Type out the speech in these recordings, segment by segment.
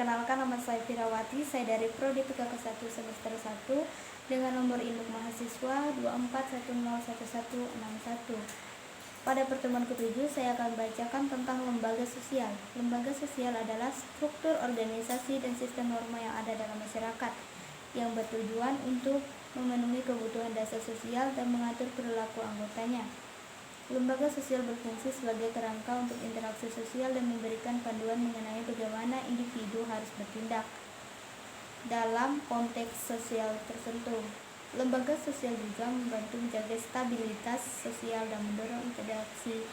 Perkenalkan, nama saya Firawati, saya dari Prodi PKK 1 semester 1 dengan nomor induk mahasiswa 24101161. Pada pertemuan ke-7 saya akan bacakan tentang lembaga sosial. Lembaga sosial adalah struktur organisasi dan sistem norma yang ada dalam masyarakat yang bertujuan untuk memenuhi kebutuhan dasar sosial dan mengatur perilaku anggotanya. Lembaga sosial berfungsi sebagai kerangka untuk interaksi sosial dan memberikan panduan mengenai bagaimana individu harus bertindak dalam konteks sosial tertentu. Lembaga sosial juga membantu menjaga stabilitas sosial dan mendorong interaksi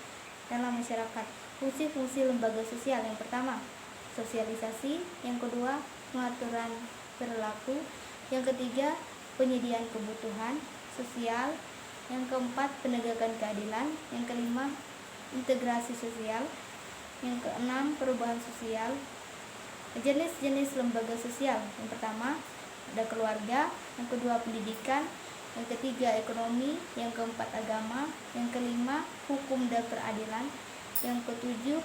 dalam masyarakat. Fungsi-fungsi lembaga sosial: yang pertama, sosialisasi; yang kedua, pengaturan perilaku; yang ketiga, penyediaan kebutuhan sosial; yang keempat, penegakan keadilan; yang kelima, integrasi sosial; yang keenam, perubahan sosial. Jenis-jenis lembaga sosial: yang pertama, ada keluarga; yang kedua, pendidikan; yang ketiga, ekonomi; yang keempat, agama; yang kelima, hukum dan peradilan; yang ketujuh,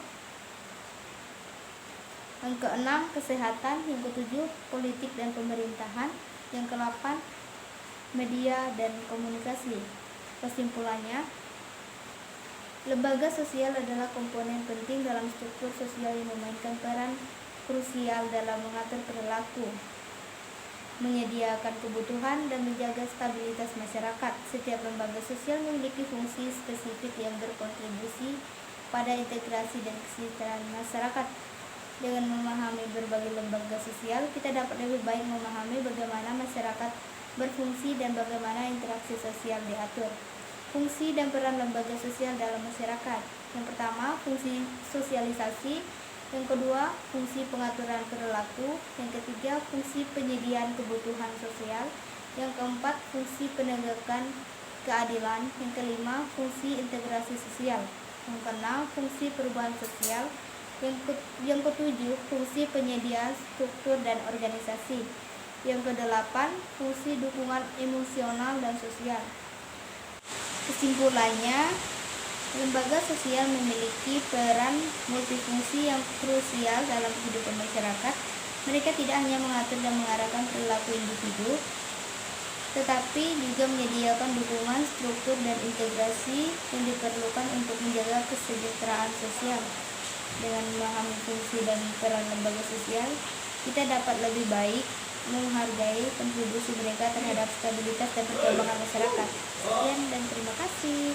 yang keenam, kesehatan; yang ketujuh, politik dan pemerintahan; yang kedelapan, media dan komunikasi. Kesimpulannya, lembaga sosial adalah komponen penting dalam struktur sosial yang memainkan peran krusial dalam mengatur perilaku, menyediakan kebutuhan, dan menjaga stabilitas masyarakat. Setiap lembaga sosial memiliki fungsi spesifik yang berkontribusi pada integrasi dan kesejahteraan masyarakat. Dengan memahami berbagai lembaga sosial, kita dapat lebih baik memahami bagaimana masyarakat berfungsi dan bagaimana interaksi sosial diatur. Fungsi dan peran lembaga sosial dalam masyarakat: yang pertama, fungsi sosialisasi; yang kedua, fungsi pengaturan perilaku; yang ketiga, fungsi penyediaan kebutuhan sosial; yang keempat, fungsi penegakan keadilan; yang kelima, fungsi integrasi sosial; yang keenam, fungsi perubahan sosial; yang ketujuh, fungsi penyediaan struktur dan organisasi; yang kedelapan, fungsi dukungan emosional dan sosial. Kesimpulannya, lembaga sosial memiliki peran multifungsi yang krusial dalam kehidupan masyarakat. Mereka tidak hanya mengatur dan mengarahkan perilaku individu, tetapi juga menyediakan dukungan, struktur, dan integrasi yang diperlukan untuk menjaga kesejahteraan sosial. Dengan memahami fungsi dan peran lembaga sosial, kita dapat lebih baik menghargai kontribusi mereka terhadap stabilitas dan perkembangan masyarakat. Sekian dan terima kasih.